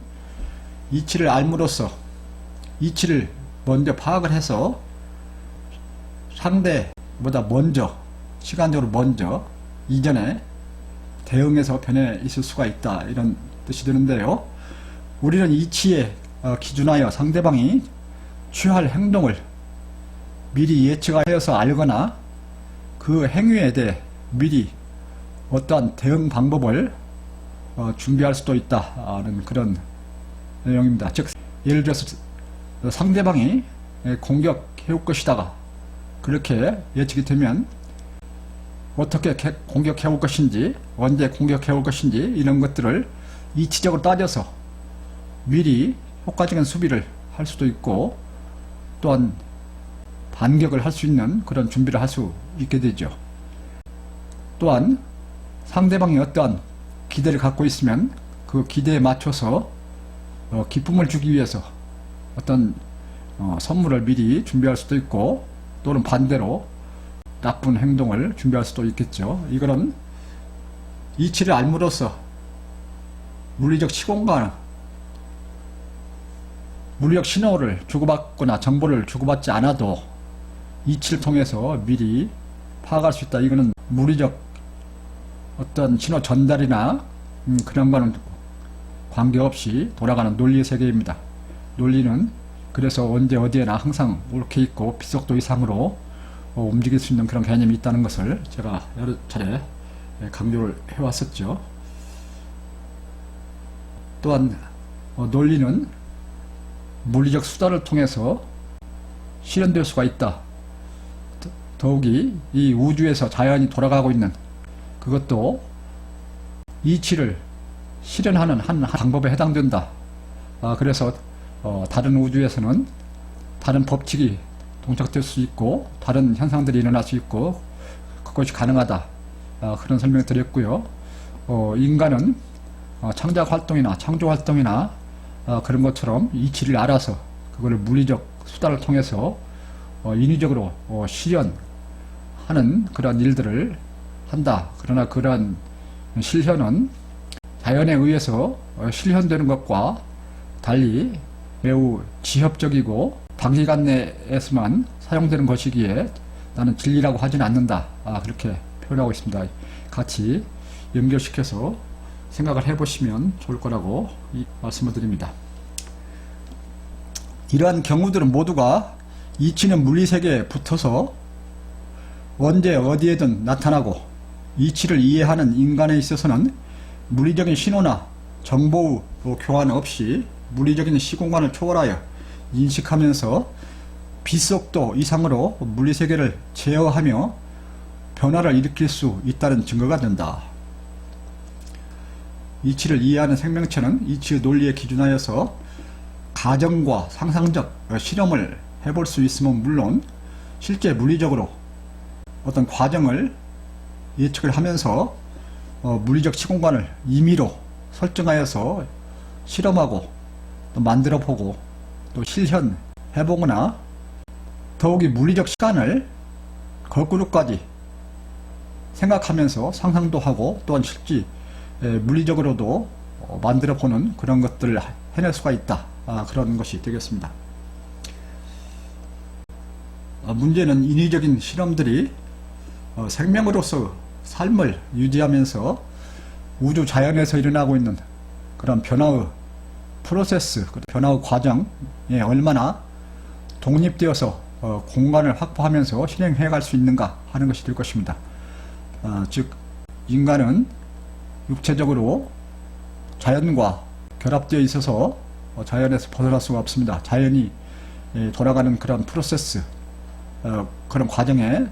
이치를 알므로써 이치를 먼저 파악을 해서 상대보다 먼저, 시간적으로 먼저 이전에 대응해서 변해 있을 수가 있다, 이런 뜻이 되는데요. 우리는 이치에 기준하여 상대방이 취할 행동을 미리 예측하여서 알거나 그 행위에 대해 미리 어떠한 대응 방법을 준비할 수도 있다는 그런 내용입니다. 즉 예를 들어서 상대방이 공격해올 것이다가 그렇게 예측이 되면 어떻게 공격해올 것인지, 언제 공격해올 것인지 이런 것들을 이치적으로 따져서 미리 효과적인 수비를 할 수도 있고 또한 반격을 할 수 있는 그런 준비를 할 수 있게 되죠. 또한 상대방이 어떠한 기대를 갖고 있으면 그 기대에 맞춰서 기쁨을 주기 위해서 어떤 선물을 미리 준비할 수도 있고, 또는 반대로 나쁜 행동을 준비할 수도 있겠죠. 이거는 이치를 알므로써 물리적 시공간, 물리적 신호를 주고받거나 정보를 주고받지 않아도 이치를 통해서 미리 파악할 수 있다. 이거는 물리적 어떤 신호 전달이나 그런 거는 관계없이 돌아가는 논리의 세계입니다. 논리는 그래서 언제 어디에나 항상 옳게 있고 비속도 이상으로 움직일 수 있는 그런 개념이 있다는 것을 제가 여러 차례 강조를 해왔었죠. 또한 논리는 물리적 수단을 통해서 실현될 수가 있다. 더욱이 이 우주에서 자연이 돌아가고 있는 그것도 이치를 실현하는 한 방법에 해당된다. 그래서 다른 우주에서는 다른 법칙이 동작될 수 있고 다른 현상들이 일어날 수 있고 그것이 가능하다. 그런 설명을 드렸고요. 인간은 창작 활동이나 창조 활동이나 그런 것처럼 이치를 알아서 그거를 물리적 수단을 통해서 인위적으로 실현하는 그런 일들을 한다. 그러나 그러한 실현은 자연에 의해서 실현되는 것과 달리 매우 지협적이고 단기간 내에서만 사용되는 것이기에 나는 진리라고 하지는 않는다. 그렇게 표현하고 있습니다. 같이 연결시켜서 생각을 해보시면 좋을 거라고 말씀을 드립니다. 이러한 경우들은 모두가 이치는 물리세계에 붙어서 언제 어디에든 나타나고 이치를 이해하는 인간에 있어서는 물리적인 신호나 정보 교환 없이 물리적인 시공간을 초월하여 인식하면서 빛속도 이상으로 물리세계를 제어하며 변화를 일으킬 수 있다는 증거가 된다. 이치를 이해하는 생명체는 이치의 논리에 기준하여서 가정과 상상적 실험을 해볼 수 있으면 물론 실제 물리적으로 어떤 과정을 예측을 하면서 물리적 시공간을 임의로 설정하여서 실험하고 또 만들어 보고 또 실현해보거나 더욱이 물리적 시간을 거꾸로까지 생각하면서 상상도 하고 또한 실제 물리적으로도 만들어 보는 그런 것들을 해낼 수가 있다. 그런 것이 되겠습니다. 문제는 인위적인 실험들이 생명으로서 삶을 유지하면서 우주 자연에서 일어나고 있는 그런 변화의 프로세스, 변화의 과정에 얼마나 독립되어서 공간을 확보하면서 실행해 갈 수 있는가 하는 것이 될 것입니다. 즉 인간은 육체적으로 자연과 결합되어 있어서 자연에서 벗어날 수가 없습니다. 자연이 돌아가는 그런 프로세스, 그런 과정에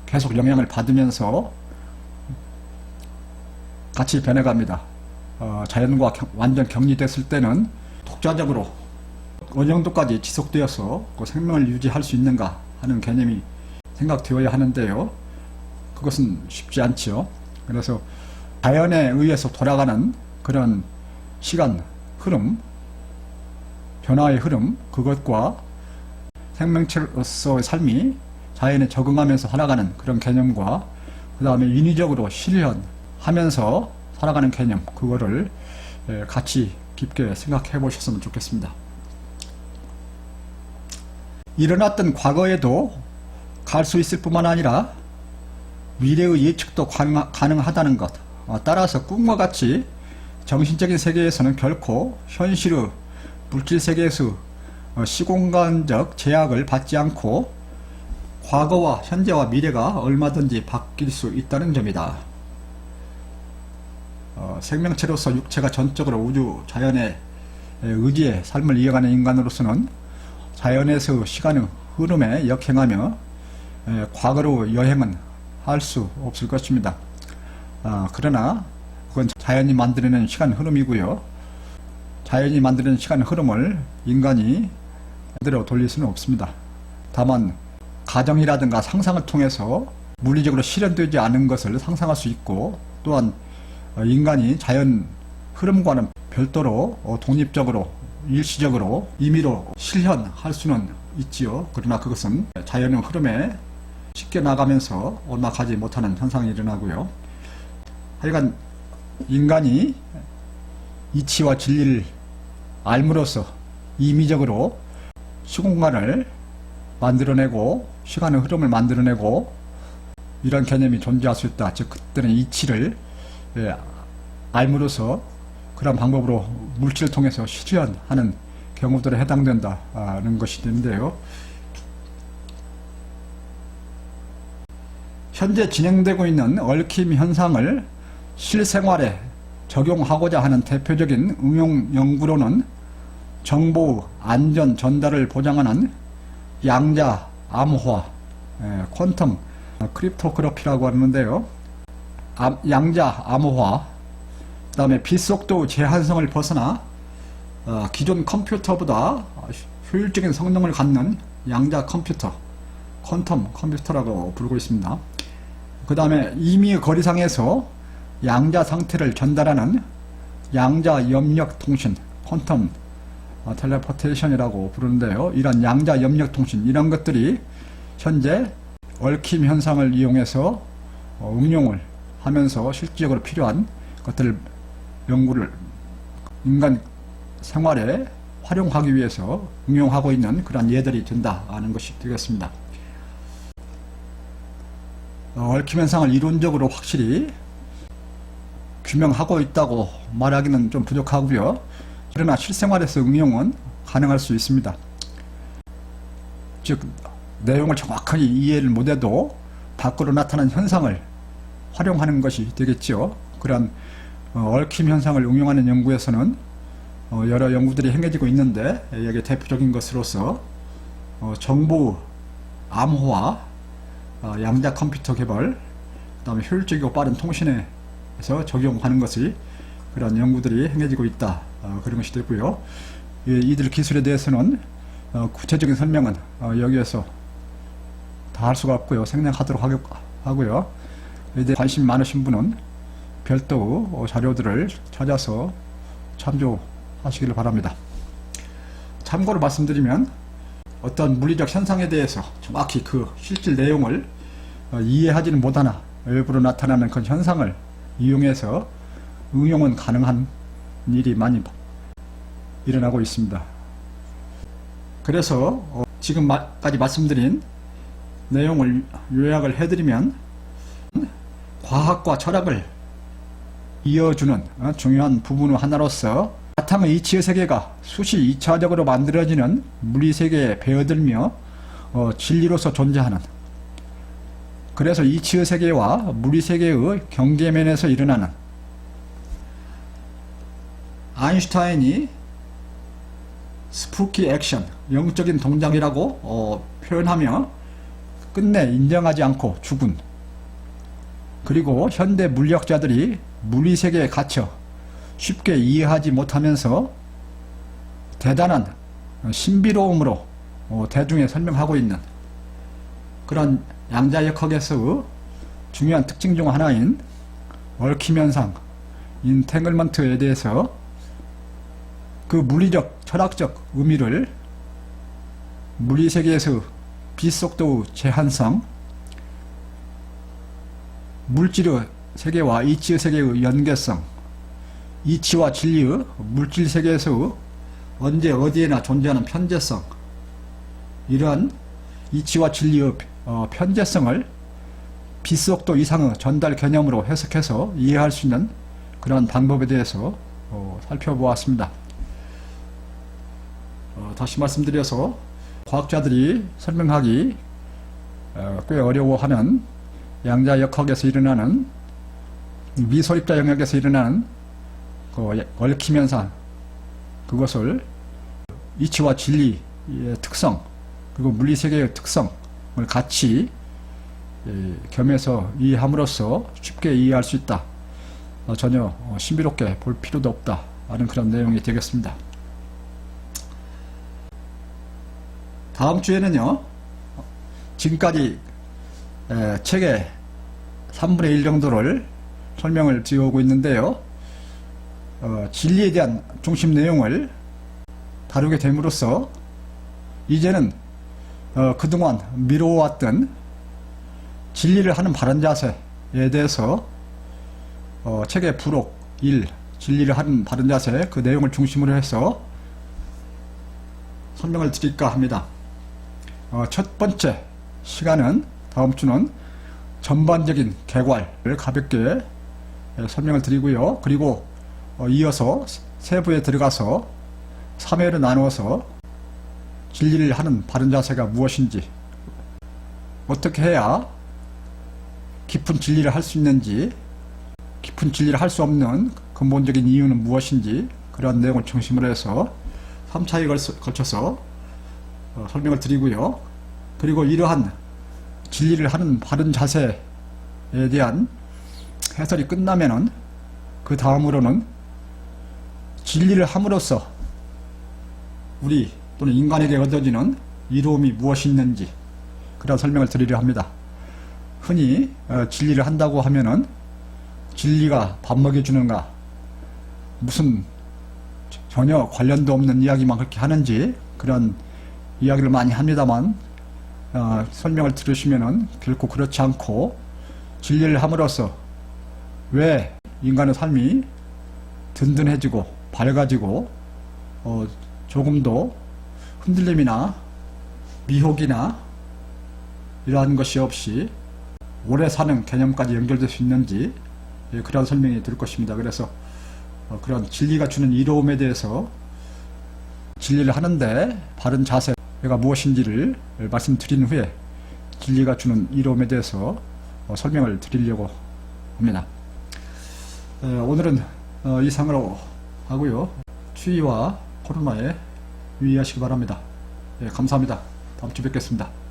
계속 영향을 받으면서 같이 변해갑니다. 자연과 완전 격리됐을 때는 독자적으로 어느 정도까지 지속되어서 그 생명을 유지할 수 있는가 하는 개념이 생각되어야 하는데요. 그것은 쉽지 않죠. 그래서 자연에 의해서 돌아가는 그런 시간 흐름, 변화의 흐름, 그것과 생명체로서의 삶이 자연에 적응하면서 살아가는 그런 개념과 그 다음에 인위적으로 실현하면서 살아가는 개념, 그거를 같이 깊게 생각해 보셨으면 좋겠습니다. 일어났던 과거에도 갈 수 있을 뿐만 아니라 미래의 예측도 가능하다는 것, 따라서 꿈과 같이 정신적인 세계에서는 결코 현실의 물질 세계에서 시공간적 제약을 받지 않고 과거와 현재와 미래가 얼마든지 바뀔 수 있다는 점이다. 생명체로서 육체가 전적으로 우주 자연의 의지에 삶을 이어가는 인간으로서는 자연에서 시간의 흐름에 역행하며 과거로 여행은 할 수 없을 것입니다. 그러나 그건 자연이 만들어낸 시간 흐름이고요. 자연이 만드는 시간 흐름을 인간이 그대로 돌릴 수는 없습니다. 다만 가정이라든가 상상을 통해서 물리적으로 실현되지 않은 것을 상상할 수 있고, 또한 인간이 자연 흐름과는 별도로 독립적으로 일시적으로 임의로 실현할 수는 있지요. 그러나 그것은 자연의 흐름에 쉽게 나가면서 얼마 가지 못하는 현상이 일어나고요. 하여간 인간이 이치와 진리를 알므로써 임의적으로 시공간을 만들어내고 시간의 흐름을 만들어내고 이런 개념이 존재할 수 있다. 즉 그때는 이치를 알므로써 그런 방법으로 물질을 통해서 실현하는 경우들에 해당된다는 것이 되는데요. 현재 진행되고 있는 얽힘 현상을 실생활에 적용하고자 하는 대표적인 응용 연구로는 정보 안전 전달을 보장하는 양자 암호화, 퀀텀 크립토그래피라고 하는데요. 양자 암호화, 그 다음에 빛속도 제한성을 벗어나 기존 컴퓨터보다 효율적인 성능을 갖는 양자 컴퓨터, 퀀텀 컴퓨터라고 부르고 있습니다. 그 다음에 임의의 거리상에서 양자 상태를 전달하는 양자 염력 통신, 퀀텀 텔레포테이션이라고 부르는데요. 이런 양자 염력 통신, 이런 것들이 현재 얽힘 현상을 이용해서 응용을 하면서 실질적으로 필요한 것들을 연구를 인간 생활에 활용하기 위해서 응용하고 있는 그런 예들이 된다는 것이 되겠습니다. 얽힘 현상을 이론적으로 확실히 규명하고 있다고 말하기는 좀 부족하고요. 그러나 실생활에서 응용은 가능할 수 있습니다. 즉 내용을 정확하게 이해를 못해도 밖으로 나타난 현상을 활용하는 것이 되겠죠. 그런 얽힘 현상을 응용하는 연구에서는 여러 연구들이 행해지고 있는데, 여기 대표적인 것으로서 정보 암호화, 양자 컴퓨터 개발, 그 다음에 효율적이고 빠른 통신에서 적용하는 것이 그런 연구들이 행해지고 있다, 그런 것이 되고요. 이들 기술에 대해서는 구체적인 설명은 여기에서 다 할 수가 없고요. 생략하도록 하고요. 에 대해 관심 많으신 분은 별도 자료들을 찾아서 참조하시기를 바랍니다. 참고로 말씀드리면, 어떤 물리적 현상에 대해서 정확히 그 실질 내용을 이해하지는 못하나 외부로 나타나는 그 현상을 이용해서 응용은 가능한 일이 많이 일어나고 있습니다. 그래서 지금까지 말씀드린 내용을 요약을 해드리면, 과학과 철학을 이어주는 중요한 부분 하나로서 바탕의 이치의 세계가 수시 2차적으로 만들어지는 물리세계에 배어들며 진리로서 존재하는, 그래서 이치의 세계와 물리세계의 경계면에서 일어나는, 아인슈타인이 스푸키 액션, 영적인 동작이라고 표현하며 끝내 인정하지 않고 죽은, 그리고 현대 물리학자들이 물리세계에 갇혀 쉽게 이해하지 못하면서 대단한 신비로움으로 대중에 설명하고 있는 그런 양자역학에서의 중요한 특징 중 하나인 얽힘 현상, 인탱글먼트에 대해서 그 물리적, 철학적 의미를 물리세계에서 빛속도의 제한성, 물질의 세계와 이치의 세계의 연계성, 이치와 진리의 물질 세계에서 언제 어디에나 존재하는 편재성, 이러한 이치와 진리의 편재성을 빛속도 이상의 전달 개념으로 해석해서 이해할 수 있는 그런 방법에 대해서 살펴보았습니다. 다시 말씀드려서 과학자들이 설명하기 꽤 어려워하는 양자역학에서 일어나는, 미소입자 영역에서 일어나는 그 얽힘 현상, 그것을 이치와 진리의 특성, 그리고 물리세계의 특성을 같이 겸해서 이해함으로써 쉽게 이해할 수 있다, 전혀 신비롭게 볼 필요도 없다 하는 그런 내용이 되겠습니다. 다음 주에는요, 지금까지 책의 3분의 1 정도를 설명을 드려오고 있는데요, 진리에 대한 중심 내용을 다루게 됨으로써 이제는 그동안 미뤄왔던 진리를 하는 바른 자세에 대해서 책의 부록 1, 진리를 하는 바른 자세, 그 내용을 중심으로 해서 설명을 드릴까 합니다. 첫 번째 시간은, 다음 주는 전반적인 개괄을 가볍게 설명을 드리고요. 그리고 이어서 세부에 들어가서 3회로 나누어서 진리를 하는 바른 자세가 무엇인지, 어떻게 해야 깊은 진리를 할 수 있는지, 깊은 진리를 할 수 없는 근본적인 이유는 무엇인지, 그런 내용을 중심으로 해서 3차에 걸쳐서 설명을 드리고요. 그리고 이러한 진리를 하는 바른 자세에 대한 해설이 끝나면은 그 다음으로는 진리를 함으로써 우리 또는 인간에게 얻어지는 이로움이 무엇이 있는지, 그런 설명을 드리려 합니다. 흔히 진리를 한다고 하면은 진리가 밥 먹여주는가, 무슨 전혀 관련도 없는 이야기만 그렇게 하는지 그런 이야기를 많이 합니다만, 설명을 들으시면은 결코 그렇지 않고, 진리를 함으로써 왜 인간의 삶이 든든해지고 밝아지고 조금도 흔들림이나 미혹이나 이러한 것이 없이 오래 사는 개념까지 연결될 수 있는지, 그런 설명이 될 것입니다. 그래서 그런 진리가 주는 이로움에 대해서 진리를 하는데 바른 자세가 무엇인지를 말씀드린 후에 진리가 주는 이로움에 대해서 설명을 드리려고 합니다. 오늘은 이상으로 하고요. 추위와 코로나에 유의하시기 바랍니다. 감사합니다. 다음 주 뵙겠습니다.